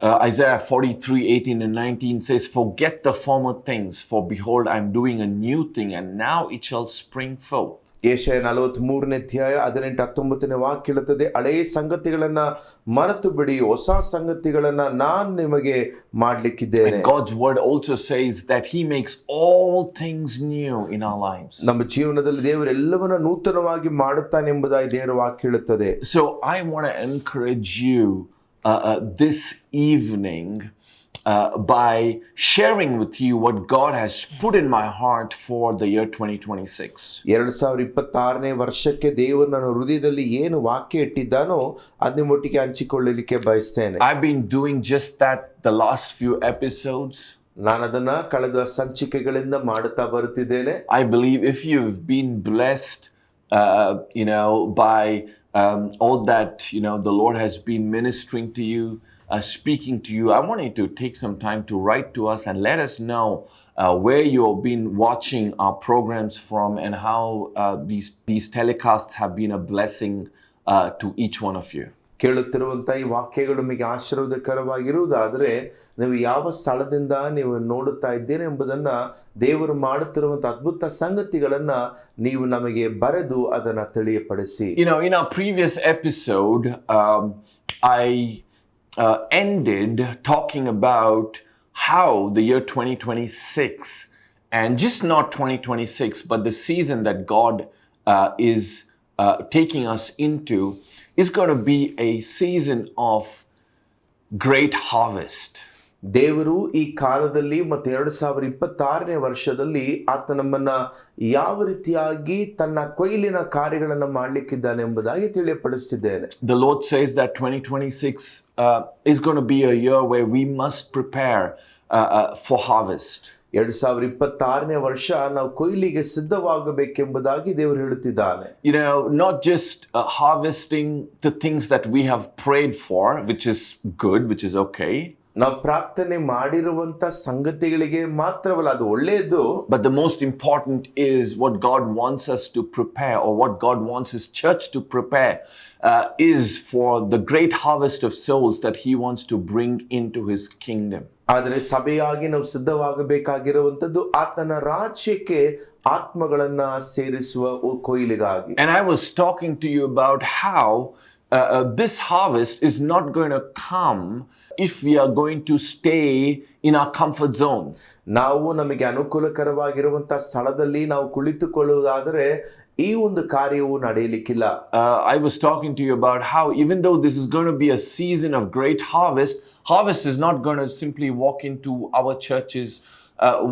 Isaiah 43:18 and 19 says, "Forget the former things, for behold, I am doing a new thing, and now it shall spring forth." ಯೆಶಾಯ 43ನೇ ಅಧ್ಯಾಯ 18-19ನೇ ವಾಕ್ಯ ಹೇಳುತ್ತದೆ, ಹಳೆಯ ಸಂಗತಿಗಳನ್ನ ಮರೆತು ಬಿಡಿ, ಹೊಸ ಸಂಗತಿಗಳನ್ನ ನಾನು ನಿಮಗೆ ಮಾಡಲಿಕ್ಕಿದ್ದೇನೆ. And God's word also says that He makes all things new in our lives. ನಮ್ಮ ಜೀವನದಲ್ಲಿ ದೇವರು ಎಲ್ಲವನ್ನ ನೂತನವಾಗಿ ಮಾಡುತ್ತಾನೆ ಎಂಬುದಾಗಿ ದೇವರ ವಾಕ್ಯ ಹೇಳುತ್ತದೆ. So I want to encourage you this evening by sharing with you what God has put in my heart for the year 2026. 2026ನೇ ವರ್ಷಕ್ಕೆ ದೇವರು ನನ್ನ ಹೃದಯದಲ್ಲಿ ಏನು ವಾಕ್ಯ ಇಟ್ಟಿದ್ದಾನೋ ಅದನ್ನೊಟ್ಟಿಗೆ ಹಂಚಿಕೊಳ್ಳಲಿಕ್ಕೆ ಬಯಸ್ತೇನೆ. I've been doing just that the last few episodes. ನಾನು ಅದನ್ನ ಕಳೆದ ಸಂಚಿಕೆಗಳಿಂದ ಮಾಡುತ್ತಾ ಬರುತ್ತಿದ್ದೇನೆ. I believe if you've been blessed by all that the Lord has been ministering to you, speaking to you, I want you to take some time to write to us and let us know where you have been watching our programs from and how these telecasts have been a blessing to each one of you. ಕೇಳುತ್ತಿರುವಂತಹ ಈ ವಾಕ್ಯಗಳು ನಿಮಗೆ ಆಶೀರ್ವಾದಕರವಾಗಿರುವುದಾದರೆ ನೀವು ಯಾವ ಸ್ಥಳದಿಂದ ನೀವು ನೋಡುತ್ತಾ ಇದ್ದೀರಿ ಎಂಬುದನ್ನ ದೇವರು ಮಾಡುತ್ತಿರುವಂತಹ ಅದ್ಭುತ ಸಂಗತಿಗಳನ್ನ ನೀವು ನಮಗೆ ಬರೆದು ಅದನ್ನ ತಿಳಿಯಪಡಿಸಿ. In our previous episode, I ended talking about how the year 2026, and just not 2026, but the season that God is taking us into, is going to be a season of great harvest. ದೇವರು ಈ ಕಾಲದಲ್ಲಿ ಮತ್ತು 2026ನೇ ವರ್ಷದಲ್ಲಿ ಆತ ನಮ್ಮನ್ನ ಯಾವ ರೀತಿಯಾಗಿ ತನ್ನ ಕೊಯ್ಲಿನ ಕಾರ್ಯಗಳನ್ನು ಮಾಡಲಿಕ್ಕಿದ್ದಾನೆ ಎಂಬುದಾಗಿ ತಿಳಿಯಪಡಿಸುತ್ತಿದ್ದೇನೆ. The Lord says that 2026 is going to be a year where we must prepare for harvest. 2026ನೇ ವರ್ಷ ನಾವು ಕೊಯ್ಲಿಗೆ ಸಿದ್ಧವಾಗಬೇಕೆಂಬುದಾಗಿ ದೇವರು ಹೇಳುತ್ತಿದ್ದಾನೆ. Not just harvesting the things that we have prayed for, which is good, which is okay. ನಾವು ಪ್ರಾರ್ಥನೆ ಮಾಡಿರುವಂತ ಸಂಗತಿಗಳಿಗೆ ಮಾತ್ರವಲ್ಲ, ಅದು ಒಳ್ಳೆಯದು. But the most important is what God wants us to prepare, or what God wants His church to prepare, is for the great harvest of souls that He wants to bring into His kingdom. ಆದರೆ ಸಭೆಯಾಗಿ ನಾವು ಸಿದ್ಧವಾಗಬೇಕಾಗಿರುವಂತದ್ದು ಆತನ ರಾಜ್ಯಕ್ಕೆ ಆತ್ಮಗಳನ್ನ ಸೇರಿಸುವ ಕೊಯ್ಲಿಗಾಗಿ. And I was talking to you about how this harvest is not going to come if we are going to stay in our comfort zones. ನಾವು ನಮಗೆ ಅನುಕೂಲಕರವಾಗಿರುವಂತಹ ಸ್ಥಳದಲ್ಲಿ ನಾವು ಕುಳಿತುಕೊಳ್ಳುವುದಾದರೆ ಈ ಒಂದು ಕಾರ್ಯವು ನಡೆಯಲಿಕ್ಕಿಲ್ಲ. I was talking to you about how even though this is going to be a season of great harvest is not going to simply walk into our churches,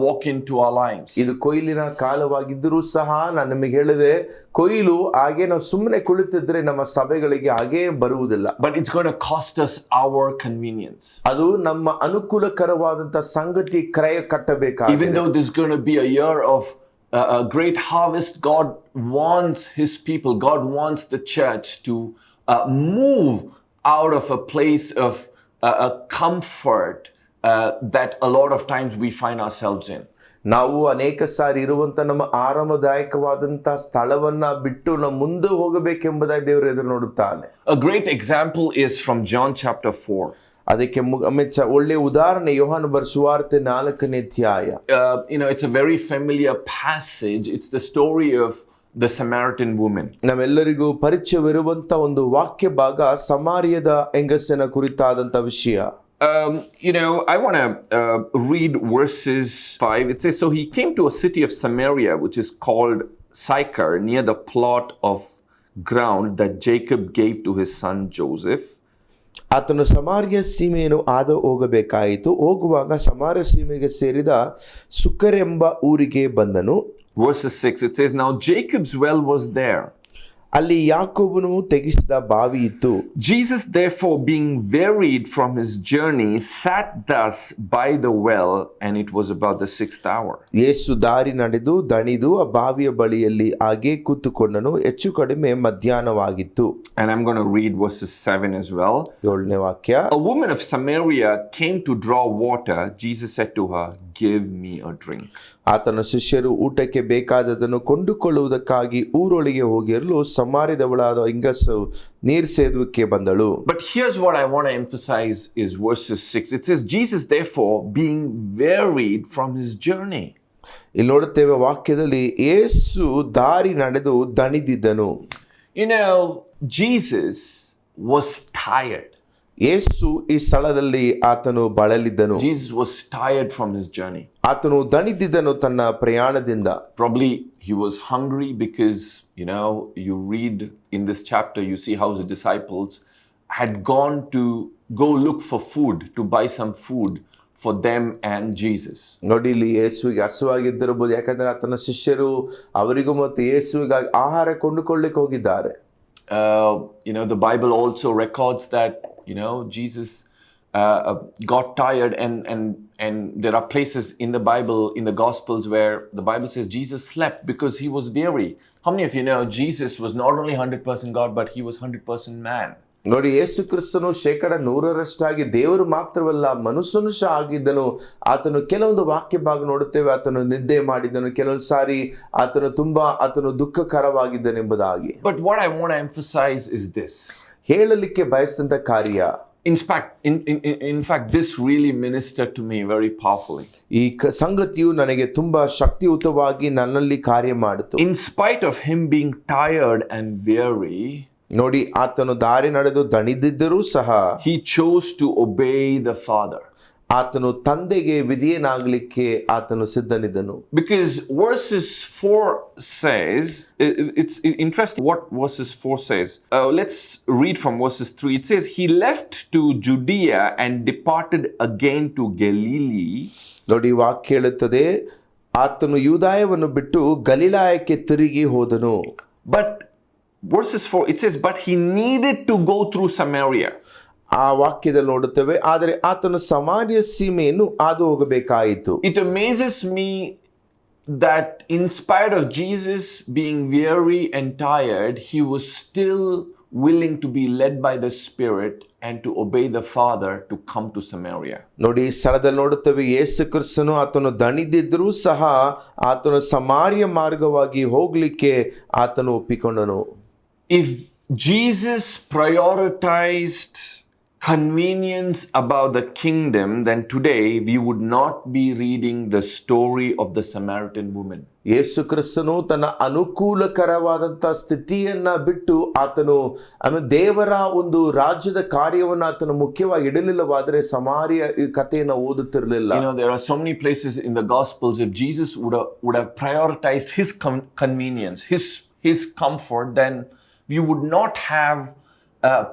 walk into our lives. ಇದು ಕೊಯ್ಲಿನ ಕಾಲವಾಗಿದ್ದರೂ ಸಹ ನಾನು ನಿಮಗೆ ಹೇಳಿದೆ, ಕೊಯ್ಲು ಹಾಗೆ ನಾವು ಸುಮ್ಮನೆ ಕುಳಿತಿದ್ರೆ ನಮ್ಮ ಸಭೆಗಳಿಗೆ ಹಾಗೆ ಬರುವುದಿಲ್ಲ. But it's going to cost us our convenience. ಅದು ನಮ್ಮ ಅನುಕೂಲಕರವಾದಂತ ಸಂಗತಿ ಕ್ರಯ ಕಟ್ಟಬೇಕಾಗಿದೆ. Even though this is going to be a year of a great harvest, God wants His people, God wants the church to move out of a place of comfort that a lot of times we find ourselves in. ನಾವು ಅನೇಕ ಸಾರಿ ಇರುವಂತ ನಮ್ಮ ಆರಾಮದಾಯಕವಾದಂತ ಸ್ಥಳವನ್ನ ಬಿಟ್ಟು ನಾವು ಮುಂದೆ ಹೋಗಬೇಕೆಂಬುದಾಗಿ ದೇವರು ಎದುರು ನೋಡುತ್ತಾನೆ. A great example is from John chapter 4. ಅದಕ್ಕೆ ಒಳ್ಳೆ ಉದಾಹರಣೆ ಯೋಹಾನ ಬರೆದ ಸುವಾರ್ತೆ 4ನೇ ಅಧ್ಯಾಯ. It's a very familiar passage. It's the story of the Samaritan woman. ನಾವೆಲ್ಲರಿಗೂ ಪರಿಚಯವಿರುವಂತ ಒಂದು ವಾಕ್ಯ ಭಾಗ, ಸಮಾರ್ಯದ ಹೆಂಗಸಿನ ಕುರಿತಾದಂತ ವಿಷಯ. I want to read verses 5. It says, "So he came to a city of Samaria, which is called Sychar, near the plot of ground that Jacob gave to his son Joseph." ಆತನು ಸಮಾರ್ಯ ಸೀಮೆಯನ್ನು ಹಾದು ಹೋಗಬೇಕಾಯಿತು. ಹೋಗುವಾಗ ಸಮಾರ್ಯ ಸೀಮೆಗೆ ಸೇರಿದ ಸುಕರ್ ಎಂಬ ಊರಿಗೆ ಬಂದನು. Verses 6, it says, "Now Jacob's well was there." ಅಲ್ಲಿ ಯಾಕೋಬನು ತೆಗೆಸಿದ ಬಾವಿ ಇತ್ತು. Jesus therefore, being wearied from his journey, sat thus by the well, and it was about the 6th hour. ಯೇಸು ದಾರಿ ನಡೆದು ದಣಿದು ಆ ಬಾವಿಯ ಬಳಿಯಲ್ಲಿ ಹಾಗೆ ಕೂತುಕೊಂಡನು. ಹೆಚ್ಚು ಕಡಿಮೆ ಮಧ್ಯಾಹ್ನವಾಗಿತ್ತು. And I'm going to read verses 7 as well. 7ನೇ ವಾಕ್ಯ. A woman of Samaria came to draw water. Jesus said to her, give me a drink. ಆತನ ಶಿಷ್ಯರು ಊಟಕ್ಕೆ ಬೇಕಾದದನ್ನು ಕೊಂಡುಕೊಳ್ಳುವುದಕ್ಕಾಗಿ ಊರೊಳಗೆ ಹೋಗಿರಲು ಸಮಾರ್ಯದವಳಾದ ಹೆಂಗಸು ನೀರು ಸೇದುವುದಕ್ಕೆ ಬಂದಳು. But here's what I want to emphasize is verses 6. It says, Jesus therefore being wearied from his journey. ಇಲ್ಲಿ ನೋಡುತ್ತೇವೆ ವಾಕ್ಯದಲ್ಲಿ ಯೇಸು ದಾರಿ ನಡೆದು ದಣಿದಿದ್ದನು. You know, Jesus was tired. ಯೇಸು ಈ ಸ್ಥಳದಲ್ಲಿ ಆತನು ಬಳಲಿದ್ದನು. Jesus was tired from his journey. ಆತನು ದಣಿದಿದ್ದನು ತನ್ನ ಪ್ರಯಾಣದಿಂದ. Probably he was hungry because, you know, you read in this chapter, you see how the disciples had gone to go look for food, to buy some food for them and Jesus. ನೋಡಿ ಇಲ್ಲಿ ಯೇಸುವಿಗೆ ಹಸುವಾಗಿದ್ದಿರಬಹುದು, ಯಾಕಂದ್ರೆ ಆತನ ಶಿಷ್ಯರು ಅವರಿಗೂ ಮತ್ತು ಯೇಸುವಿಗಾಗಿ ಆಹಾರ ಕೊಂಡುಕೊಳ್ಳಿಕ್ಕೆ ಹೋಗಿದ್ದಾರೆ. You know, the Bible also records that, you know, Jesus got tired, and there are places in the Bible, in the Gospels, where the Bible says Jesus slept because he was weary. How many of you know Jesus was not only 100% God, but he was 100% man? ನೋಡಿ, ಯೇಸು ಕ್ರಿಸ್ತನು 100% ದೇವರು ಮಾತ್ರವಲ್ಲ, ಮನುಷ್ಯನು ಸಹ ಆಗಿದ್ದನು. ಆತನು ಕೆಲವೊಂದು ವಾಕ್ಯ ಭಾಗ ನೋಡುತ್ತೇವೆ, ಆತನು ನಿದ್ದೆ ಮಾಡಿದನು, ಕೆಲವೊಂದು ಸಾರಿ ಆತನು ದುಃಖಕರವಾಗಿದ್ದನೆಂಬುದಾಗಿ. But what I want to emphasize is this. ಹೇಳಲಿಕ್ಕೆ ಬಯಸಿದ ಕಾರ್ಯ, in fact, this really ministered to me very powerfully. ಈ ಸಂಗತಿಯು ನನಗೆ ತುಂಬಾ ಶಕ್ತಿಯುತವಾಗಿ ನನ್ನಲ್ಲಿ ಕಾರ್ಯ ಮಾಡಿತು. In spite of him being tired and weary, ನೋಡಿ, ಆತನು ದಾರಿ ನಡೆದು ದಣಿದಿದ್ದರೂ ಸಹ he chose to obey the Father. ಆತನು ತಂದೆಗೆ ವಿಧೇಯನಾಗಲಿಕ್ಕೆ ಆತನು ಸಿದ್ಧನಿದ್ದನು. Because verses 4 says, it's interesting what verses 4 says. Let's read from verses 3. It says, he left to Judea and departed again to Galilee. ನೋಡಿ, ವಾಕ್ಯ ಹೇಳುತ್ತದೆ, ಆತನು ಯೂದಾಯವನ್ನು ಬಿಟ್ಟು ಗಲಿಲಾಯಕ್ಕೆ ತಿರುಗಿ ಹೋದನು. But verses 4, it says, but he needed to go through Samaria. ಆ ವಾಕ್ಯದಲ್ಲಿ ನೋಡುತ್ತೇವೆ, ಆದರೆ ಆತನ ಸಮಾರ್ಯ ಸೀಮೆಯನ್ನು ಹಾದು ಹೋಗಬೇಕಾಯಿತು. It amazes me that in spite of Jesus being weary and tired, he was still willing to be led by the Spirit and to obey the Father to come to Samaria. ನೋಡಿ, ಈ ಸ್ಥಳದಲ್ಲಿ ನೋಡುತ್ತೇವೆ, ಯೇಸು ಕ್ರಿಸ್ತನು ಆತನು ದಣಿದಿದ್ದರೂ ಸಹ ಆತನು ಸಮಾರ್ಯ ಮಾರ್ಗವಾಗಿ ಹೋಗ್ಲಿಕ್ಕೆ ಆತನು ಒಪ್ಪಿಕೊಂಡನು. If Jesus prioritized convenience about the kingdom, then today we would not be reading the story of the Samaritan woman. ಯೇಸು ಕ್ರಿಸ್ತನು ತನ್ನ ಅನುಕೂಲಕರವಾದಂಥ ಸ್ಥಿತಿಯನ್ನ ಬಿಟ್ಟು ಆತನು ದೇವರ ಒಂದು ರಾಜ್ಯದ ಕಾರ್ಯವನ್ನು ಆತನು ಮುಖ್ಯವಾಗಿ ಇಡಲಿಲ್ಲವಾದರೆ ಸಮಾರ್ಯ ಈ ಕಥೆಯನ್ನು ಓದುತ್ತಿರಲಿಲ್ಲ. You know, there are so many places in the Gospels, if Jesus would have prioritized his convenience, his comfort, then we would not have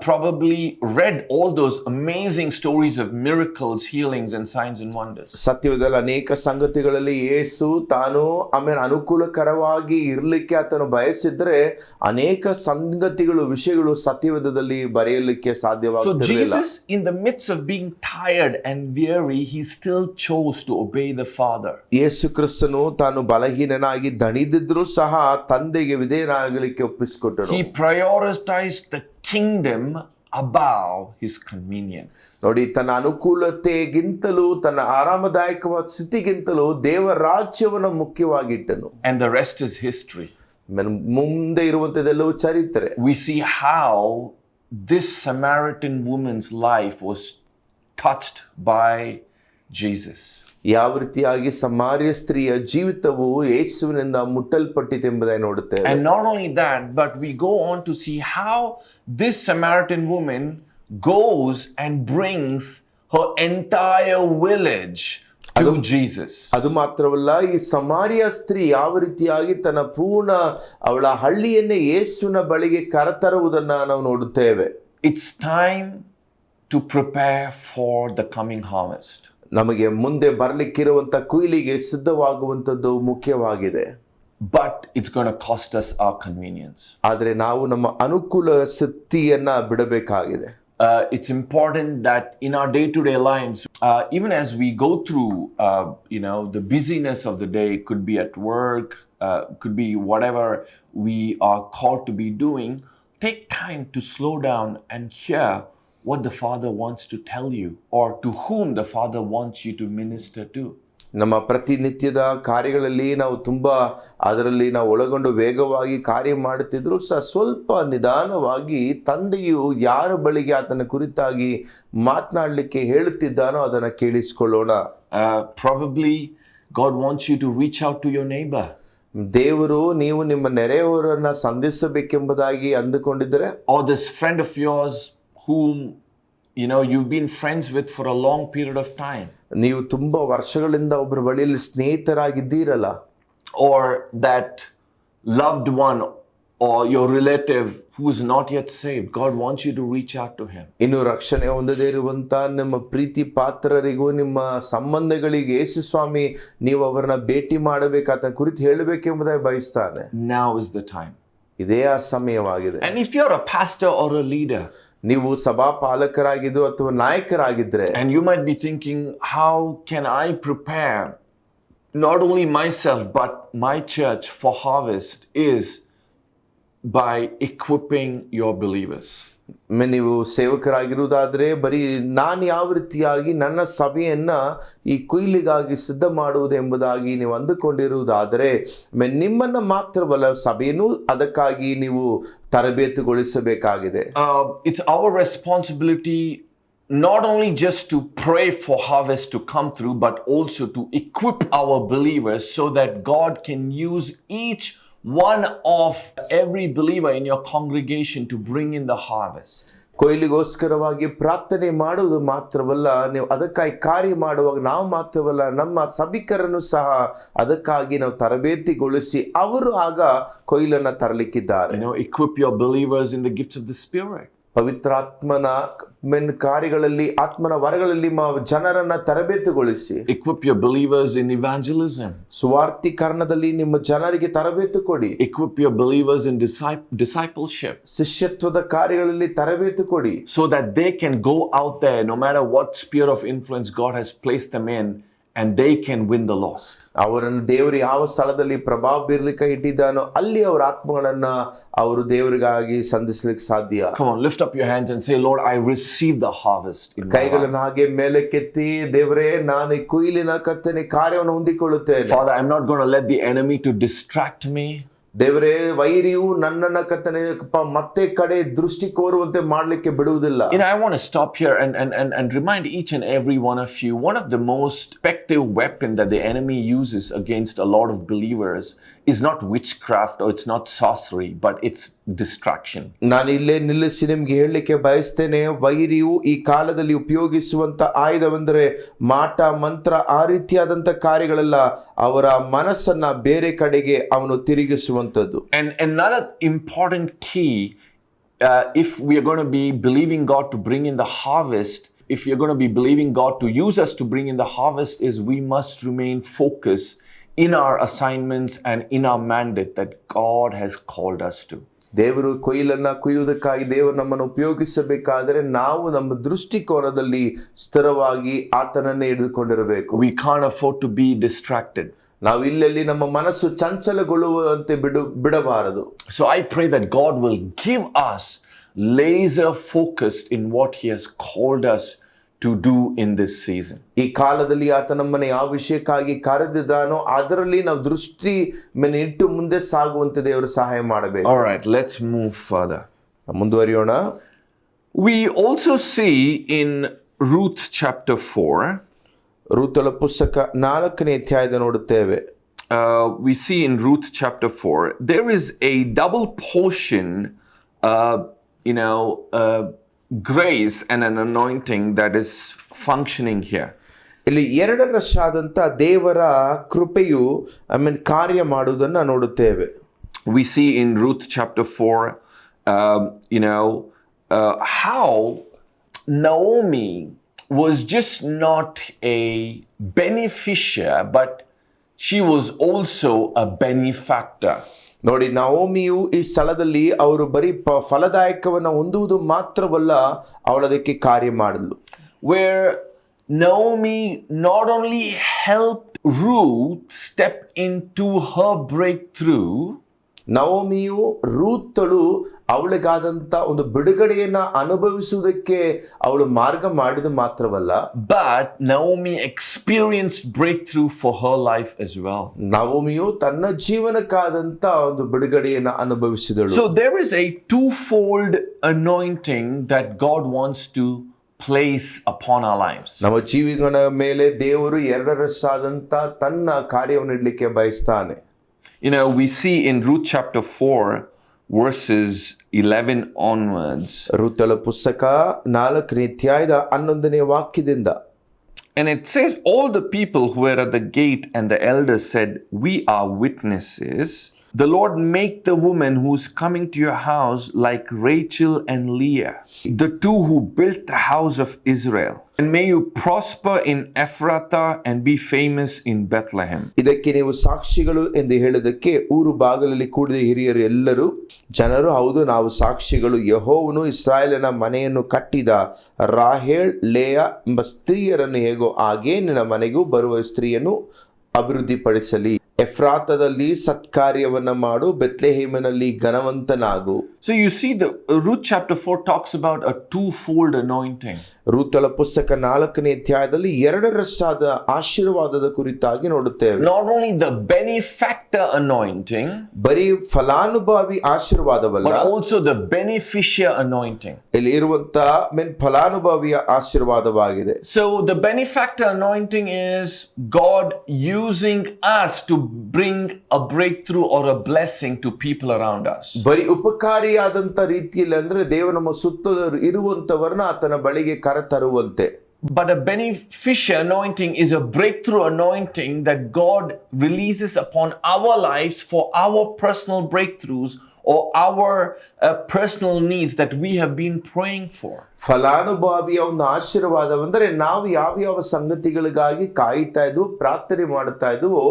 probably read all those amazing stories of miracles, healings, and signs and wonders. ಸತ್ಯವೇದದಲ್ಲಿ ಅನೇಕ ಸಂಗತಿಗಳಲ್ಲಿ ಯೇಸು ತಾನು ಅನುಕೂಲಕರವಾಗಿ ಇರಲಿಕ್ಕೆ ಆತನು ಬಯಸಿದ್ರೆ ಅನೇಕ ಸಂಗತಿಗಳು, ವಿಷಯಗಳು ಸತ್ಯವೇದದಲ್ಲಿ ಬರೆಯಲಿಕ್ಕೆ ಸಾಧ್ಯವಾಗುತ್ತಿರಲಿಲ್ಲ. So Jesus, in the midst of being tired and weary, he still chose to obey the Father. ಯೇಸು ಕ್ರಿಸ್ತನು ತಾನು ಬಲಹೀನನಾಗಿ ದಣಿದಿದ್ರೂ ಸಹ ತಂದೆಗೆ ವಿಧೇಯನಾಗಲಿಕ್ಕೆ ಒಪ್ಪಿಸಿಕೊಟ್ಟನು. He prioritized the kingdom above his convenience. ನೋಡಿ, ತನ್ನ ಅನುಕೂಲತೆಗಿಂತಲೂ ತನ್ನ ಆರಾಮದಾಯಕವಾದ ಸ್ಥಿತಿಗಿಂತಲೂ ದೇವರ ರಾಜ್ಯವನ್ನು ಮುಖ್ಯವಾಗಿಟ್ಟನು. And the rest is history. ಮುಂದೆ ಇರುವಂತದೆಲ್ಲವೂ ಚರಿತ್ರೆ. We see how this Samaritan woman's life was touched by Jesus. ಯಾವ ರೀತಿಯಾಗಿ ಸಮಾರ್ಯ ಸ್ತ್ರೀಯ ಜೀವಿತವು ಯೇಸುವಿನಿಂದ ಮುಟ್ಟಲ್ಪಟ್ಟಿತೆಂಬುದಾಗಿ ನೋಡುತ್ತೇವೆ. And not only that, but we go on to see how this Samaritan woman goes and brings her entire village to Jesus. ಅದು ಮಾತ್ರವಲ್ಲ, ಈ ಸಮಾರ್ಯ ಸ್ತ್ರೀ ಯಾವ ರೀತಿಯಾಗಿ ತನ್ನ ಪೂರ್ಣ ಅವಳ ಹಳ್ಳಿಯನ್ನೇ ಯೇಸುವಿನ ಬಳಿಗೆ ಕರೆತರುವುದನ್ನ ನಾವು ನೋಡುತ್ತೇವೆ. It's time to prepare for the coming harvest. ನಮಗೆ ಮುಂದೆ ಬರಲಿಕ್ಕಿರುವಂತ ಕೊಯ್ಲಿಗೆ ಸಿದ್ಧವಾಗುವಂತದ್ದು ಮುಖ್ಯವಾಗಿದೆ. But it's going to cost us our convenience. ಆದರೆ ನಾವು ನಮ್ಮ ಅನುಕೂಲ ಸ್ಥಿತಿಯನ್ನ ಬಿಡಬೇಕಾಗಿದೆ. It's important that in our day-to-day lives, even as we go through, the busyness of the day, could be at work, could be whatever we are called to be doing, take time to slow down and hear what the Father wants to tell you, or to whom the Father wants you to minister to. ನಮ್ಮ ಪ್ರತಿನಿತ್ಯದ ಕಾರ್ಯಗಳಲ್ಲಿ ನಾವು ತುಂಬಾ ಅದರಲ್ಲಿ ನಾವು ಒಳಗೊಂಡು ವೇಗವಾಗಿ ಕಾರ್ಯ ಮಾಡುತ್ತಿದ್ರು ಸಹ ಸ್ವಲ್ಪ ನಿಧಾನವಾಗಿ ತಂದೆಯು ಯಾರ ಬಳಿಗೆ ಆತನ ಕುರಿತಾಗಿ ಮಾತನಾಡಲಿಕ್ಕೆ ಹೇಳುತ್ತಿದ್ದಾನೋ ಅದನ್ನು ಕೇಳಿಸಿಕೊಳ್ಳೋಣ. Probably God wants you to reach out to your neighbor. ದೇವರು ನೀವು ನಿಮ್ಮ ನೆರೆಯವರನ್ನ ಸಂಧಿಸಬೇಕೆಂಬುದಾಗಿ ಅಂದುಕೊಂಡಿದ್ದರೆ, or this friend of yours whom you've been friends with for a long period of time, ನೀವು ತುಂಬಾ ವರ್ಷಗಳಿಂದ ಒಬ್ಬರ ಬಳಿಯಲ್ಲಿ ಸ್ನೇಹಿತರಾಗಿದ್ದೀರಲ್ಲ, or that loved one or your relative who is not yet saved. God wants you to reach out to him. ಇನ್ನು ರಕ್ಷಣೆ ಹೊಂದದೇ ಇರುವಂತ ನಿಮ್ಮ ಪ್ರೀತಿ ಪಾತ್ರರಿಗೂ ನಿಮ್ಮ ಸಂಬಂಧಗಳಿಗೆ ಯೇಸು ಸ್ವಾಮಿ ನೀವು ಅವರನ್ನ ಭೇಟಿ ಮಾಡಬೇಕು, ಆತನ ಕುರಿತು ಹೇಳಬೇಕೆಂಬುದಾಗಿ ಬಯಸ್ತಾನೆ. Now is the time. ಇದೇ ಆ ಸಮಯವಾಗಿದೆ. And if you're a pastor or a leader, ನೀವು ಸಭಾ ಪಾಲಕರಾಗಿದ್ದು ಅಥವಾ ನಾಯಕರಾಗಿದ್ರೆ, and you might be thinking, how can I prepare not only myself but my church for harvest, is by equipping your believers. ನೀವು ಸೇವಕರಾಗಿರುವುದಾದ್ರೆ ಬರೀ ನಾನು ಯಾವ ರೀತಿಯಾಗಿ ನನ್ನ ಸಭೆಯನ್ನ ಈ ಕೊಯ್ಲಿಗಾಗಿ ಸಿದ್ಧ ಮಾಡುವುದು ಎಂಬುದಾಗಿ ನೀವು ಅಂದುಕೊಂಡಿರುವುದಾದರೆ, ನಿಮ್ಮನ್ನ ಮಾತ್ರವಲ್ಲ ಸಭೆಯನ್ನು ಅದಕ್ಕಾಗಿ ನೀವು ತರಬೇತುಗೊಳಿಸಬೇಕಾಗಿದೆ. It's our responsibility not only just to pray for harvest to come through, but also to equip our believers so that God can use each one of every believer in your congregation to bring in the harvest. ಕೊಯ್ಲಿಗೋಸ್ಕರವಾಗಿ ಪ್ರಾರ್ಥನೆ ಮಾಡುವುದು ಮಾತ್ರವಲ್ಲ, ನೀವು ಅದಕ್ಕಾಗಿ ಕಾರ್ಯ ಮಾಡುವಾಗ ನಾವು ಮಾತ್ರವಲ್ಲ ನಮ್ಮ ಸಭಿಕರನ್ನು ಸಹ ಅದಕ್ಕಾಗಿ ನಾವು ತರಬೇತಿಗೊಳಿಸಿ ಅವರು ಆಗ ಕೊಯ್ಲನ್ನ ತರಲಿಕ್ಕಿದ್ದಾರೆ. Equip your believers in the gifts of the Spirit. ಪವಿತ್ರಾತ್ಮನ ಕಾರ್ಯಗಳಲ್ಲಿ ಆತ್ಮನ ವರಗಳಲ್ಲಿ ಜನರನ್ನ ತರಬೇತುಗೊಳಿಸಿ. Equip your believers in evangelism. ಸುವಾರ್ತೀಕರಣದಲ್ಲಿ ನಿಮ್ಮ ಜನರಿಗೆ ತರಬೇತು ಕೊಡಿ. Equip your believers in discipleship. ಶಿಷ್ಯತ್ವದ ಕಾರ್ಯಗಳಲ್ಲಿ ತರಬೇತು ಕೊಡಿ. So that they can go out there no matter what sphere of influence God has placed them in, and they can win the lost. ಅವರನ್ನು ದೇವರು ಯಾವ ಸ್ಥಳದಲ್ಲಿ ಪ್ರಭಾವ ಬೀರ್ಲಿಕ್ಕೆ ಇಟ್ಟಿದ್ದಾನೋ ಅಲ್ಲಿ ಅವರ ಆತ್ಮಗಳನ್ನ ಅವರು ದೇವರಿಗಾಗಿ ಸಂಧಿಸಲಿಕ್ಕೆ ಸಾಧ್ಯ. Come on, lift up your hands and say, Lord, I receive the harvest. ಕೈಗಳನ್ನು ಹಾಗೆ ಮೇಲೆ ಕೆತ್ತಿ, ದೇವರೇ ನಾನು ಈ ಕೊಯ್ಲಿನ ಕರ್ತನೆ ಕಾರ್ಯವನ್ನು ಹೊಂದಿಕೊಳ್ಳುತ್ತೇನೆ. Father, I'm not going to let the enemy to distract me. ದೇವರೇ ವೈರಿಯು ನನ್ನನ್ನ ಕರ್ತನೆ ಮತ್ತೆ ಕಡೆ ದೃಷ್ಟಿ ಕೋರುವಂತೆ ಮಾಡಲಿಕ್ಕೆ ಬಿಡುವುದಿಲ್ಲ. I want to stop here and remind each and every one of you, one of the most effective weapon that the enemy uses against a lot of believers is not witchcraft or it's not sorcery, but it's distraction. ನಾನು ಇಲ್ಲೇ ನಿಲ್ಲಿಸಿ ನಿಮ್ಗೆ ಹೇಳಲಿಕ್ಕೆ ಬಯಸ್ತೇನೆ, ವೈರಿಯು ಈ ಕಾಲದಲ್ಲಿ ಉಪಯೋಗಿಸುವಂತ ಆಯುಧವೆಂದರೆ ಮಾಟ ಮಂತ್ರ ಆ ರೀತಿಯಾದಂತ ಕಾರ್ಯಗಳೆಲ್ಲ ಅವರ ಮನಸ್ಸನ್ನ ಬೇರೆ ಕಡೆಗೆ ಅವನು ತಿರುಗಿಸುವಂತದ್ದು. And another important key, if we are going to be believing God to bring in the harvest, if you're going to be believing God to use us to bring in the harvest, is we must remain focused in our assignments and in our mandate that God has called us to. ದೇವರು ಕೊಯ್ಲನ್ನ ಕುಯ್ಯುವುದಕ್ಕಾಗಿ ದೇವರು ನಮ್ಮನ್ನು ಉಪಯೋಗಿಸಬೇಕಾದರೆ ನಾವು ನಮ್ಮ ದೃಷ್ಟಿಕೋನದಲ್ಲಿ ಸ್ಥಿರವಾಗಿ ಆತನನ್ನೇ ಹಿಡಿದುಕೊಂಡಿರಬೇಕು. We can't afford to be distracted. ನಾವು ಇಲ್ಲೆಲ್ಲಿ ನಮ್ಮ ಮನಸ್ಸು ಚಂಚಲಗೊಳ್ಳುವಂತೆ ಬಿಡಬಾರದು. So I pray that God will give us laser focused in what He has called us to do in this season. ಈ ಕಾಲದಲ್ಲಿ ಆತ ನಮ್ಮನ್ನು ಯಾವ ವಿಷಯಕ್ಕಾಗಿ ಕರೆದಿದ್ದಾನೋ ಅದರಲ್ಲಿ ನಾವು ದೃಷ್ಟಿ ಮೇಲೆ ಇಟ್ಟು ಮುಂದೆ ಸಾಗುವಂತೆ ದೇವರು ಸಹಾಯ ಮಾಡಬೇಕು. All right, let's move further. ಮುಂದುವರಿಯೋಣ. We also see in Ruth chapter 4, ರೂತಳ ಪುಸ್ತಕ 4ನೇ ಅಧ್ಯಾಯದ ನೋಡುತ್ತೇವೆ. We see in Ruth chapter 4 there is a double portion grace and an anointing that is functioning here. ಇಲ್ಲಿ ಎರಡರಷ್ಟಾದಂತ ದೇವರ ಕೃಪೆಯು ಕಾರ್ಯ ಮಾಡುವುದನ್ನು ನೋಡುತ್ತೇವೆ. We see in Ruth chapter 4 how Naomi was just not a beneficiary, but she was also a benefactor. ನೋಡಿ, ನವೋಮಿಯು ಈ ಸ್ಥಳದಲ್ಲಿ ಅವರು ಬರೀ ಫಲದಾಯಕವನ್ನು ಹೊಂದುವುದು ಮಾತ್ರವಲ್ಲ, ಅವಳದಕ್ಕೆ ಕಾರ್ಯ ಮಾಡಲು. Where Naomi not only helped Ruth step into her breakthrough, ನವೋಮಿಯು ರೂತಳು ಅವಳಿಗಾದಂತ ಒಂದು ಬಿಡುಗಡೆಯನ್ನ ಅನುಭವಿಸುವುದಕ್ಕೆ ಅವಳು ಮಾರ್ಗ ಮಾಡಿದ ಮಾತ್ರವಲ್ಲ, but Naomi experienced breakthrough for her life as well. ನವೋಮಿಯು ತನ್ನ ಜೀವನಕ್ಕಾದಂತ ಒಂದು ಬಿಡುಗಡೆಯನ್ನ ಅನುಭವಿಸಿದಳು. So there is a twofold anointing that God wants to place upon our lives. ನಮ್ಮ ಜೀವಿಗಳ ಮೇಲೆ ದೇವರು ಎರಡರಷ್ಟಾದಂತ ತನ್ನ ಕಾರ್ಯವನ್ನು ಇಡ್ಲಿಕ್ಕೆ ಬಯಸ್ತಾನೆ. You know, we see in Ruth chapter 4 verses 11 onwards. ಋತಳ ಪುಸ್ತಕ 4ನೇ ಅಧ್ಯಾಯದ 11ನೇ ವಾಕ್ಯದಿಂದ, And it says, all the people who were at the gate and the elders said, we are witnesses. The Lord make the woman who's coming to your house like Rachel and Leah, the two who built the house of Israel. And may you prosper in Ephrathah and be famous in Bethlehem. ಇದಕ್ಕೆ ನೀವು ಸಾಕ್ಷಿಗಳು ಎಂದು ಹೇಳಿದಕ್ಕೆ ಊರು ಬಾಗಿಲಲ್ಲಿ ಕೂಡಿದ ಹಿರಿಯರು ಎಲ್ಲರೂ ಜನರು, ಹೌದು ನಾವು ಸಾಕ್ಷಿಗಳು, ಯೆಹೋವನು ಇಸ್ರಾಯೇಲನ ಮನೆಯನ್ನು ಕಟ್ಟಿದ ರಾಹೇಲ್ ಲೇಯ ಎಂಬ ಸ್ತ್ರೀಯರನ್ನು ಹೇಗೋ ಹಾಗೆ ನಿನ್ನ ಮನೆಗೂ ಬರುವ ಸ್ತ್ರೀಯನ್ನು ಅಭಿವೃದ್ಧಿಪಡಿಸಲಿ. ಎಫ್ರಾತದಲ್ಲಿ ಸತ್ಕಾರ್ಯವನ್ನ ಮಾಡು, ಬೆತ್ಲೆಹೇಮಿನಲ್ಲಿ ಘನವಂತನಾಗು. So you see, the Ruth chapter 4 talks about a twofold anointing. ಋತಳ ಪುಸ್ತಕ 4ನೇ ಅಧ್ಯಾಯದಲ್ಲಿ ಎರಡರಷ್ಟಾದ ಆಶೀರ್ವಾದದ ಕುರಿತಾಗಿ ನೋಡುತ್ತೇವೆ. Not only the benefactor anointing, ಬರೀ ಫಲಾನುಭವಿ ಆಶೀರ್ವಾದವಲ್ಲ, but also the beneficiary anointing. ಇಲ್ಲಿ ಇರುವಂತ ಫಲಾನುಭವಿಯ ಆಶೀರ್ವಾದವಾಗಿದೆ. So the benefactor anointing is God using us to bring a breakthrough or a blessing to people around us. ಬರೀ ಉಪಕಾರಿಯಾದಂತ ರೀತಿಯಲ್ಲಿ ಅಂದ್ರೆ ದೇವರು ನಮ್ಮ ಸುತ್ತ ಇರುವಂತವರನ್ನ ಆತನ ಬಳಿಗೆ ಕರೆತರುವಂತೆ. But a beneficiary anointing is a breakthrough anointing that God releases upon our lives for our personal breakthroughs or our personal needs that we have been praying for. ಫಲಾನುಭವಿಯ ಒಂದು ಆಶೀರ್ವಾದವೆಂದರೆ ನಾವು ಯಾವ ಸಂಗತಿಗಳಿಗಾಗಿ ಕಾಯ್ತಾ ಇದ್ವು, ಪ್ರಾರ್ಥನೆ ಮಾಡುತ್ತಾ ಇದ್ವೋ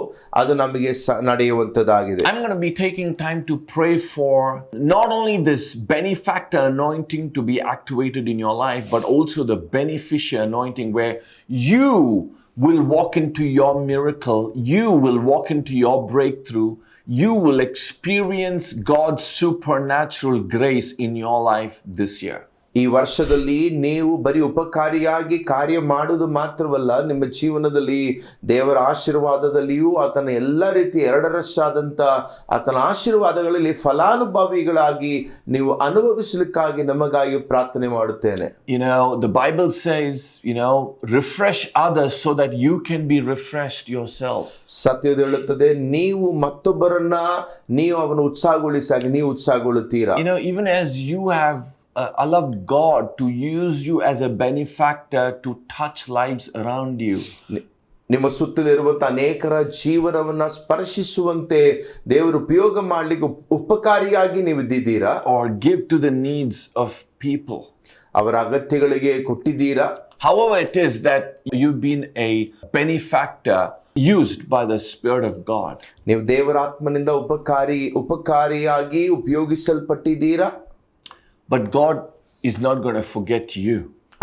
ಅದು ನಮಗೆ ನಡೆಯುವಂತದ್ದಾಗಿದೆ. I'm going to be taking time to pray for not only this benefactor anointing to be activated in your life, but also the beneficiary anointing where you will walk into your miracle, you will walk into your breakthrough, you will experience God's supernatural grace in your life this year. ಈ ವರ್ಷದಲ್ಲಿ ನೀವು ಬರೀ ಉಪಕಾರಿಯಾಗಿ ಕಾರ್ಯ ಮಾಡುವುದು ಮಾತ್ರವಲ್ಲ, ನಿಮ್ಮ ಜೀವನದಲ್ಲಿ ದೇವರ ಆಶೀರ್ವಾದದಲ್ಲಿಯೂ ಆತನ ಎಲ್ಲ ರೀತಿ ಎರಡರಷ್ಟಾದಂಥ ಆತನ ಆಶೀರ್ವಾದಗಳಲ್ಲಿ ಫಲಾನುಭವಿಗಳಾಗಿ ನೀವು ಅನುಭವಿಸಲಿಕ್ಕಾಗಿ ನಮಗಾಗಿ ಪ್ರಾರ್ಥನೆ ಮಾಡುತ್ತೇನೆ. You know, the Bible says, refresh others so that you can be refreshed yourself. ಸತ್ಯದ ಹೇಳುತ್ತದೆ, ನೀವು ಮತ್ತೊಬ್ಬರನ್ನ ನೀವು ಅವನು ಉತ್ಸಾಹಗೊಳಿಸಾಗಿ ನೀವು ಉತ್ಸಾಹಗೊಳ್ಳುತ್ತೀರಾ. Even as you have allowed God to use you as a benefactor to touch lives around you. ನಿಮ್ಮ ಸುತ್ತಲಿರುವಂತ ಅನೇಕರ ಜೀವನವನ್ನ ಸ್ಪರ್ಶಿಸುವಂತೆ ದೇವರು ಉಪಯೋಗ ಮಾಡಲಿಕ್ಕೆ ಉಪಕಾರಿಯಾಗಿ ನೀವು ಇದ್ದಿದ್ದೀರಾ. Or give to the needs of people. ಅವರ ಅಗತ್ಯಗಳಿಗೆ ಕೊಟ್ಟಿದ್ದೀರಾ. However it is that you've been a benefactor used by the Spirit of God. ನೀವು ದೇವರ ಆತ್ಮನಿಂದ ಉಪಕಾರಿಯಾಗಿ ಉಪಯೋಗಿಸಲ್ಪಟ್ಟಿದ್ದೀರಾ. But God is not going to forget you.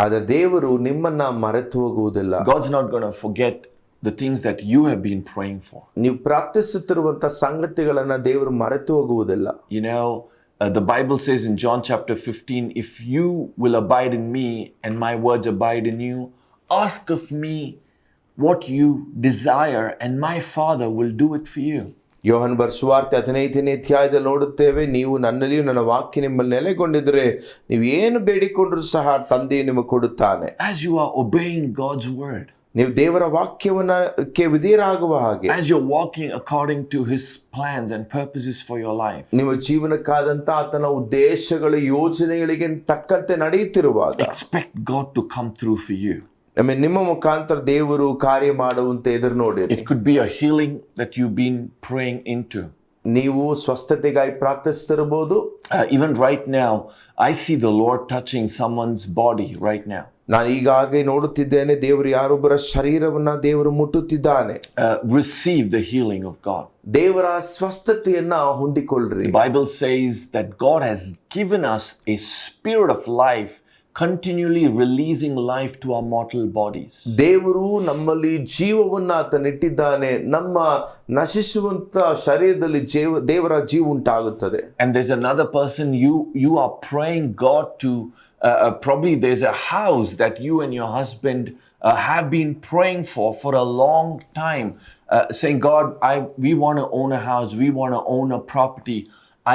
ಆದರೆ ದೇವರು ನಿಮ್ಮನ್ನ ಮರೆತು ಹೋಗುವುದಿಲ್ಲ. God's not going to forget the things that you have been praying for. ನೀವು ಪ್ರಾರ್ಥಿಸುತ್ತಿರುವಂತ ಸಂಗತಿಗಳನ್ನ ದೇವರು ಮರೆತು ಹೋಗುವುದಿಲ್ಲ. The Bible says in John chapter 15, if you will abide in me and my words abide in you, ask of me what you desire and my Father will do it for you. Yohan ಸುವಾರ್ತೆ 15ನೇ ಅಧ್ಯಾಯದಲ್ಲಿ ನೋಡುತ್ತೇವೆ, ನೀವು ನನ್ನಲ್ಲಿಯೂ ನನ್ನ ವಾಕ್ಯ ನಿಮ್ಮಲ್ಲಿ ನೆಲೆಗೊಂಡಿದ್ರೆ ನೀವು ಏನು ಬೇಡಿಕೊಂಡ್ರು ಸಹ ತಂದೆಯು ನಿಮಗೆ ಕೊಡುತ್ತಾನೆ. As you are obeying God's word, ನೀವು ದೇವರ ವಾಕ್ಯವನ್ನಕ್ಕೆ ವಿಧೇಯರಾಗುವ ಹಾಗೆ, as you're walking according to his plans and purposes for your life, ನಿಮ್ಮ ಜೀವನಕ್ಕಾದಂತ ಆತನ ಉದ್ದೇಶಗಳು ಯೋಜನೆಗಳಿಗೆ ತಕ್ಕಂತೆ ನಡೆಯುತ್ತಿರುವಾಗ, expect God to come through for you. ನಿಮ್ಮ ಮುಖಾಂತರ ದೇವರು ಕಾರ್ಯ ಮಾಡುವಂತೆ ಎದುರು ನೋಡಿ. It could be a healing that you've been praying into. ನೀವು ಸ್ವಸ್ಥತೆಗಾಗಿ ಪ್ರಾರ್ಥಿಸುತ್ತಿರಬಹುದು. Even right now, I see the Lord touching someone's body right now. ನಾನು ಈಗಾಗಲೇ ನೋಡುತ್ತಿದ್ದೇನೆ, ದೇವರು ಯಾರೊಬ್ಬರ ಶರೀರವನ್ನ ದೇವರು ಮುಟ್ಟುತ್ತಿದ್ದಾನೆ. Receive the healing of God. ದೇವರ ಸ್ವಸ್ಥತೆಯನ್ನ ಹೊಂದಿಕೊಳ್ಳ್ರಿ. The Bible says that God has given us a spirit of life continually releasing life to our mortal bodies. ದೇವರು ನಮ್ಮಲ್ಲಿ ಜೀವವನ್ನ ಆತನಿಟ್ಟಿದ್ದಾನೆ. ನಮ್ಮ ನಶಿಸುವಂತ ಶರೀರದಲ್ಲಿ ದೇವರ ಜೀವ ಉಂಟಾಗುತ್ತದೆ. And there's another person you are praying God to probably there's a house that you and your husband have been praying for a long time, saying, God, we want to own a house, we want to own a property.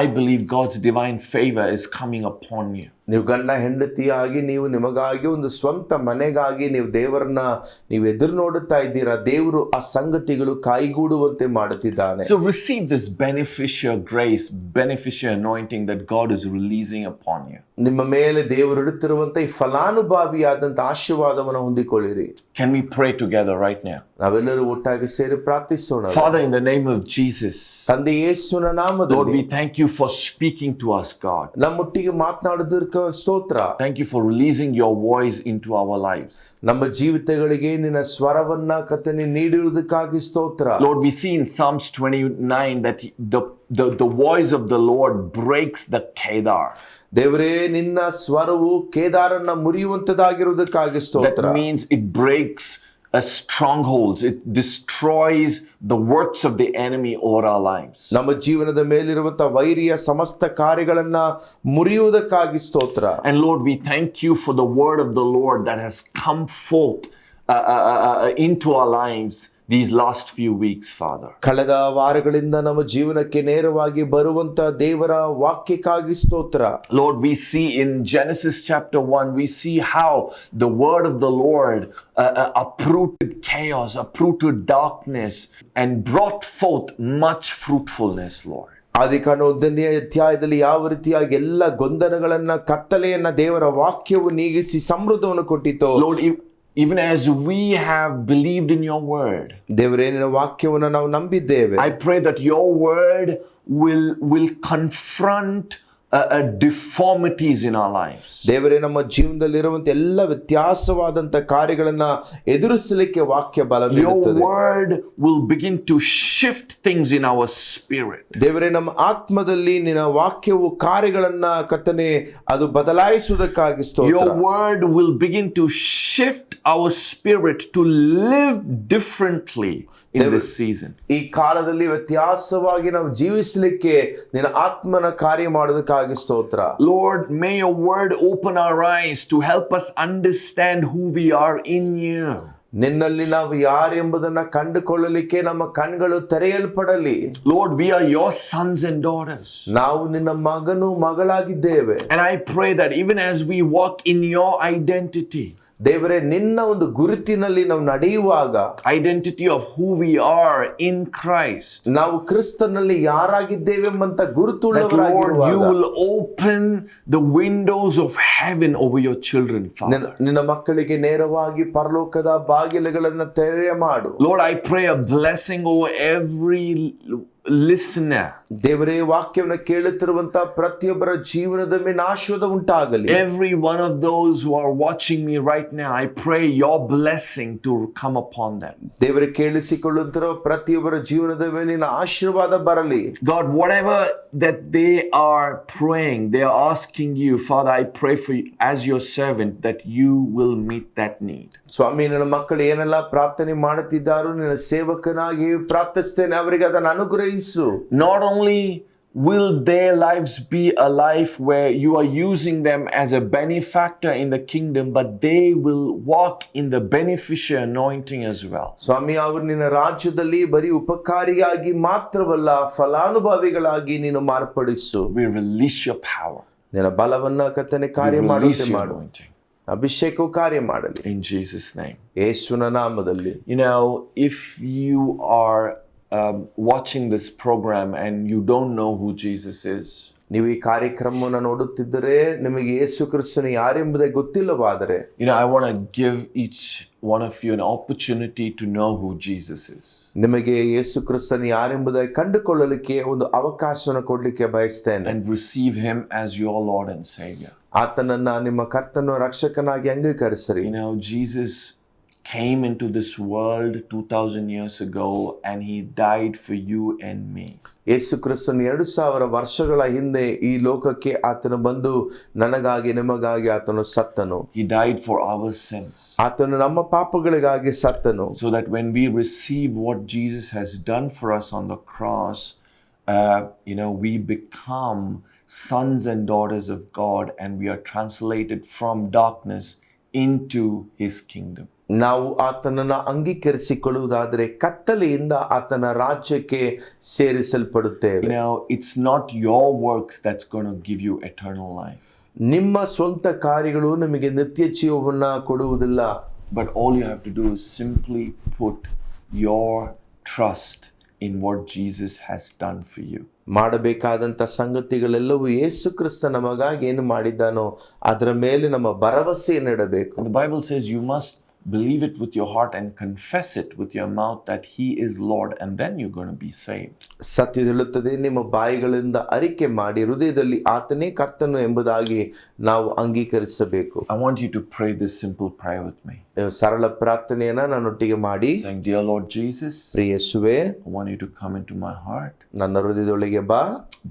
I believe God's divine favor is coming upon you. ನೀವು ಗಂಡ ಹೆಂಡತಿಯಾಗಿ ನೀವು ನಿಮಗಾಗಿ ಒಂದು ಸ್ವಂತ ಮನೆಗಾಗಿ ನೀವು ದೇವರನ್ನ ನೀವು ಎದುರು ನೋಡುತ್ತಾ ಇದ್ದೀರಾ. ದೇವರು ಆ ಸಂಗತಿಗಳು ಕೈಗೂಡುವಂತೆ ಮಾಡುತ್ತಿದ್ದಾನೆ. So receive this beneficial grace, beneficial anointing that God is releasing upon you. ನಿಮ್ಮ ಮೇಲೆ ದೇವರು ಇಡುತ್ತಿರುವಂತ ಈ ಫಲಾನುಭವಿಯಾದಂತ ಆಶೀರ್ವಾದವನ್ನು ಹೊಂದಿಕೊಳ್ಳಿರಿ. Can we pray together right now? ನಾವೆಲ್ಲರೂ ಒಟ್ಟಾಗಿ ಸೇರಿ ಪ್ರಾರ್ಥಿಸೋಣ. Father, in the name of Jesus, ತಂದೆ ಯೇಸುವಿನ Lord, ನಾಮದಲ್ಲಿ we thank you for speaking to us, God. ನಮ್ಮೊಟ್ಟಿಗೆ ಮಾತನಾಡುವುದಕ್ಕೆ ಸ್ತೋತ್ರ. Thank you for releasing your voice into our lives. ನಮ್ಮ ಜೀವಿತಗಳಿಗೆ ನಿನ್ನ ಸ್ವರವನ್ನ ಕರ್ತನೇ ನೀಡಿರುವುದಕ್ಕಾಗಿ ಸ್ತೋತ್ರ. Lord, we see in Psalms 29 that the voice of the Lord breaks the Kedar. ದೇವರೇ ನಿನ್ನ ಸ್ವರವು ಕೇದಾರನ್ನ ಮುರಿಯುವಂತದಾಗಿರುವುದಕ್ಕಾಗಿ ಸ್ತೋತ್ರ. That means it breaks strongholds. It destroys the works of the enemy over our lives. ನಮ್ಮ ಜೀವನದ ಮೇಲಿರುವಂತ ವೈರಿಯ ಸಮಸ್ತ ಕಾರ್ಯಗಳನ್ನ ಮುರಿಯುವುದಕ್ಕಾಗಿ ಸ್ತೋತ್ರ. And Lord, we thank you for the word of the Lord that has come forth into our lives these last few weeks, Father. ಕಳೆದ ವಾರಗಳಿಂದ ನಮ್ಮ ಜೀವನಕ್ಕೆ ನೇರವಾಗಿ ಬರುವಂತ ದೇವರ ವಾಕ್ಯಕ್ಕಾಗಿ ಸ್ತೋತ್ರ. Lord, we see in Genesis chapter 1, we see how the word of the Lord uprooted chaos, uprooted darkness, and brought forth much fruitfulness, Lord. ಆದಿಕಾಂಡ 1ನೇ ಅಧ್ಯಾಯದಲ್ಲಿ ಯಾವ ರೀತಿಯಾಗಿ ಎಲ್ಲ ಗೊಂದಲಗಳನ್ನ ಕತ್ತಲೆಯನ್ನ ದೇವರ ವಾಕ್ಯವು ನೀಗಿಸಿ ಸಮೃದ್ಧವನ್ನು ಕೊಟ್ಟಿತು. Lord, even as we have believed in your word, ದೇವರೇ ನಿನ್ನ ವಾಕ್ಯವನ್ನು ನಾವು ನಂಬಿದ್ದೇವೆ. I pray that your word will confront deformities in our lives. ದೇವರೇ ನಮ್ಮ ಜೀವನದಲ್ಲಿರುವಂತ ಎಲ್ಲ ವ್ಯತ್ಯಾಸವಾದಂತ ಕಾರ್ಯಗಳನ್ನ ಎದುರಿಸಲಿಕ್ಕೆ ವಾಕ್ಯ ಬಲ ನೀಡುತ್ತದೆ. Your word will begin to shift things in our spirit. ದೇವರೇ ನಮ್ಮ ಆತ್ಮದಲ್ಲಿ ನಿನ್ನ ವಾಕ್ಯವು ಕಾರ್ಯಗಳನ್ನ ಕರ್ತನೇ ಅದು ಬದಲಾಯಿಸುವುದಕ್ಕಾಗಿ ಸ್ತೋತ್ರ. Your word will begin to shift our spirit to live differently in this season. ಈ ಕಾಲದಲ್ಲಿ ವ್ಯತ್ಯಾಸವಾಗಿ ನಾವು ಜೀವಿಸಲಿಕ್ಕೆ ನಿನ್ನ ಆತ್ಮನ ಕಾರ್ಯ ಮಾಡೋದಕ್ಕಾಗಿ ಸ್ತೋತ್ರ. Lord, may your word open our eyes to help us understand who we are in you. ನಿನ್ನಲ್ಲಿ ನಾವು ಯಾರೆಂಬುದನ್ನ ಕಂಡುಕೊಳ್ಳಲಿಕ್ಕೆ ನಮ್ಮ ಕಣ್ಗಳು ತೆರೆಯಲ್ಪಡಲಿ. Lord, we are your sons and daughters. ನಾವು ನಿನ್ನ ಮಗನು ಮಗಳಾಗಿದ್ದೇವೆ. And I pray that even as we walk in your identity, ದೇವರೇ ನಿನ್ನ ಒಂದು ಗುರುತಿನಲ್ಲಿ ನಾವು ನಡೆಯುವಾಗ, identity of who we are in Christ, ನಾವು ಕ್ರಿಸ್ತನಲ್ಲಿ ಯಾರಾಗಿದ್ದೇವೆಂಬಂತ that Lord, ಗುರುತುಳ್ಳವರಾಗಿರುವಾಗ you will open the windows of heaven over your children, Father. ನಿನ್ನ ಮಕ್ಕಳಿಗೆ ನೇರವಾಗಿ ಪರಲೋಕದ ಬಾಗಿಲುಗಳನ್ನು ತೆರೆಯ ಮಾಡು. Lord, I pray a blessing over every listener. ದೇವರೇ ವಾಕ್ಯವನ್ನು ಕೇಳುತ್ತಿರುವಂತ ಪ್ರತಿಯೊಬ್ಬರ ಜೀವನದ ಮೇಲೆ ಆಶೀರ್ವಾದ ಉಂಟಾಗಲಿ. Every one of those who are watching me right now, I pray your blessing to come upon them. ದೇವರೇ ಕೇಳಿಸಿಕೊಳ್ಳುತ್ತಿರುವ ಪ್ರತಿಯೊಬ್ಬರ ಜೀವನದ ಮೇಲಿನ ಆಶೀರ್ವಾದ ಬರಲಿ. God, whatever that they are praying, they are asking you, Father, I pray for you as your servant that you will meet that need. ಸ್ವಾಮಿ, ನನ್ನ ಮಕ್ಕಳು ಏನೆಲ್ಲ ಪ್ರಾರ್ಥನೆ ಮಾಡುತ್ತಿದ್ದಾರೋ ನಿನ್ನ ಸೇವಕನಾಗಿ ಪ್ರಾರ್ಥಿಸ್ತೇನೆ, ಅವರಿಗೆ ಅದನ್ನು ಅನುಗ್ರಹಿಸು. Not only will their lives be a life where you are using them as a benefactor in the kingdom, but they will walk in the beneficial anointing as well. ಸ್ವಾಮಿ, ಅವರು ನಿನ್ನ ರಾಜ್ಯದಲ್ಲಿ ಬರೀ ಉಪಕಾರಿಯಾಗಿ ಮಾತ್ರವಲ್ಲ, ಫಲಾನುಭವಿಗಳಾಗಿ ನೀನು ಮಾರ್ಪಡಿಸು. We release your power. ನಿನ್ನ ಬಲವನ್ನ ಕರ್ತನೆ ಕಾರ್ಯ We release ಮಾಡುವಂತೆ your ಮಾಡು. anointing. ಅಭಿಷೇಕವು ಕಾರ್ಯ ಮಾಡಲಿ In Jesus' name. ಯೇಸುವಿನ ನಾಮದಲ್ಲಿ. You know, if you are watching this program and you don't know who Jesus is, ನೀವು ಈ ಕಾರ್ಯಕ್ರಮವನ್ನು ನೋಡುತ್ತಿದ್ದರೆ ನಿಮಗೆ ಯೇಸು ಕ್ರಿಸ್ತನು ಯಾರೆಂಬುದೇ ಗೊತ್ತಿಲ್ಲವಾದರೆ, you know, I want to give each one of you an opportunity to know who Jesus is. ನಿಮಗೆ ಯೇಸು ಕ್ರಿಸ್ತನು ಯಾರೆಂಬುದಾಗಿ ಕಂಡುಕೊಳ್ಳಲಿಕ್ಕೆ ಒಂದು ಅವಕಾಶವನ್ನು ಕೊಡಲಿಕ್ಕೆ ಬಯಸ್ತೇನೆ. And receive him as your Lord and Savior. ಆತನನ್ನ ನಿಮ್ಮ ಕರ್ತನ ರಕ್ಷಕನಾಗಿ ಅಂಗೀಕರಿಸಿರಿ. You know, Jesus came into this world 2000 years ago and he died for you and me. ಯೇಸು ಕ್ರಿಸ್ತನು 2000 ವರ್ಷಗಳ ಹಿಂದೆ ಈ ಲೋಕಕ್ಕೆ ಆತನು ಬಂದು ನನಗಾಗಿ ನಿಮಗಾಗಿ ಆತನು ಸತ್ತನು. He died for our sins. ಆತನು ನಮ್ಮ ಪಾಪಗಳಿಗಾಗಿ ಸತ್ತನು. So that when we receive what Jesus has done for us on the cross, we become sons and daughters of God and we are translated from darkness into his kingdom. ನಾವು ಆತನನ್ನು ಅಂಗೀಕರಿಸಿಕೊಳ್ಳುವುದಾದರೆ ಕತ್ತಲೆಯಿಂದ ಆತನ ರಾಜ್ಯಕ್ಕೆ ಸೇರಿಸಲ್ಪಡುತ್ತೇವೆ. It's not your works that's going to give you eternal life. ನಿಮ್ಮ ಸ್ವಂತ ಕಾರ್ಯಗಳು ನಿಮಗೆ ನಿತ್ಯ ಜೀವವನ್ನು ಕೊಡುವುದಿಲ್ಲ. But all you have to do is simply put your trust in what Jesus has done for you. ಮಾಡಬೇಕಾದಂಥ ಸಂಗತಿಗಳೆಲ್ಲವೂ Yesu Krista ನಮಗಾಗಿ ಏನು ಮಾಡಿದ್ದಾನೋ ಅದರ ಮೇಲೆ ನಮ್ಮ ಭರವಸೆಯನ್ನು ಇಡಬೇಕು. The Bible says you must believe it with your heart and confess it with your mouth that he is Lord, and then you're going to be saved. ಸತ್ಯ ಹೇಳುತ್ತದೆ, ನಿಮ್ಮ ಬಾಯಿಗಳಿಂದ ಅರಿಕೆ ಮಾಡಿ ಹೃದಯದಲ್ಲಿ ಆತನೇ ಕರ್ತನು ಎಂಬುದಾಗಿ ನಾವು ಅಂಗೀಕರಿಸಬೇಕು. I want you to pray this simple prayer with me. ಸರಳ ಪ್ರಾರ್ಥನೆಯನ್ನ ನನ್ನೊಟ್ಟಿಗೆ ಮಾಡಿ, saying, Dear Lord Jesus, ಪ್ರಿಯ ಯೇಸುವೇ, I want you to come into my heart. ನನ್ನ ಹೃದಯದೊಳಗೆ ಬಾ.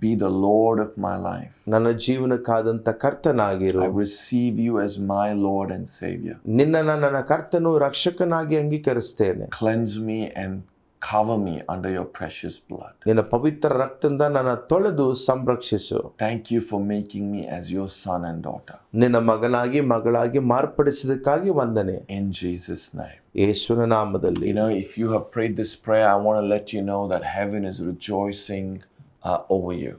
Be the Lord of my life. ನನ್ನ ಜೀವನಕ್ಕಾದಂತ ಕರ್ತನಾಗಿರು. I receive you as my Lord and Savior. ನಿನ್ನನ್ನು ನನ್ನ ಕರ್ತನು ರಕ್ಷಕನಾಗಿ ಅಂಗೀಕರಿಸ್ತೇನೆ. Cleanse me and cover me under your precious blood. ನಿನ್ನ ಪವಿತ್ರ ರಕ್ತದಿಂದ ನನ್ನ ತೊಳೆದು ಸಂರಕ್ಷಿಸು. Thank you for making me as your son and daughter. ನಿನ್ನ ಮಗನಾಗಿ ಮಗಳಾಗಿ ಮಾರ್ಪಡಿಸಿದಕ್ಕಾಗಿ ವಂದನೆ. In Jesus' name. ಯೇಸುವಿನ ನಾಮದಲ್ಲಿ. If you have prayed this prayer, I want to let you know that heaven is rejoicing over you.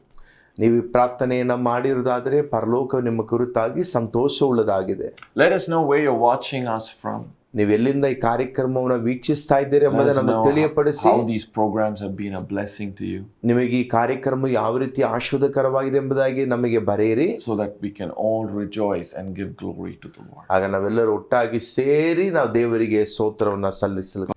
ನೀವು ಈ ಪ್ರಾರ್ಥನೆಯನ್ನ ಮಾಡಿರುವುದಾದರೆ ಪರಲೋಕ ನಿಮ್ಮ ಕುರಿತಾಗಿ ಸಂತೋಷವುಳ್ಳದಾಗಿದೆ. Let us know where you're watching us from. ನೀವು ಎಲ್ಲಿಂದ ಈ ಕಾರ್ಯಕ್ರಮವನ್ನು ವೀಕ್ಷಿಸ್ತಾ ಇದ್ದೀರಿ ಎಂಬುದನ್ನು ನಮಗೆ ತಿಳಿಯಪಡಿಸಿ. How these programs have been a blessing to you. ನಿಮಗೆ ಈ ಕಾರ್ಯಕ್ರಮ ಯಾವ ರೀತಿ ಆಶೀರ್ವಾದಕರವಾಗಿದೆ ಎಂಬುದಾಗಿ ನಮಗೆ ಬರೆಯಿರಿ. So that we can all rejoice and give glory to the Lord. ಆಗ ನಾವೆಲ್ಲರೂ ಒಟ್ಟಾಗಿ ಸೇರಿ ನಾವು ದೇವರಿಗೆ ಸ್ತೋತ್ರವನ್ನು ಸಲ್ಲಿಸಲು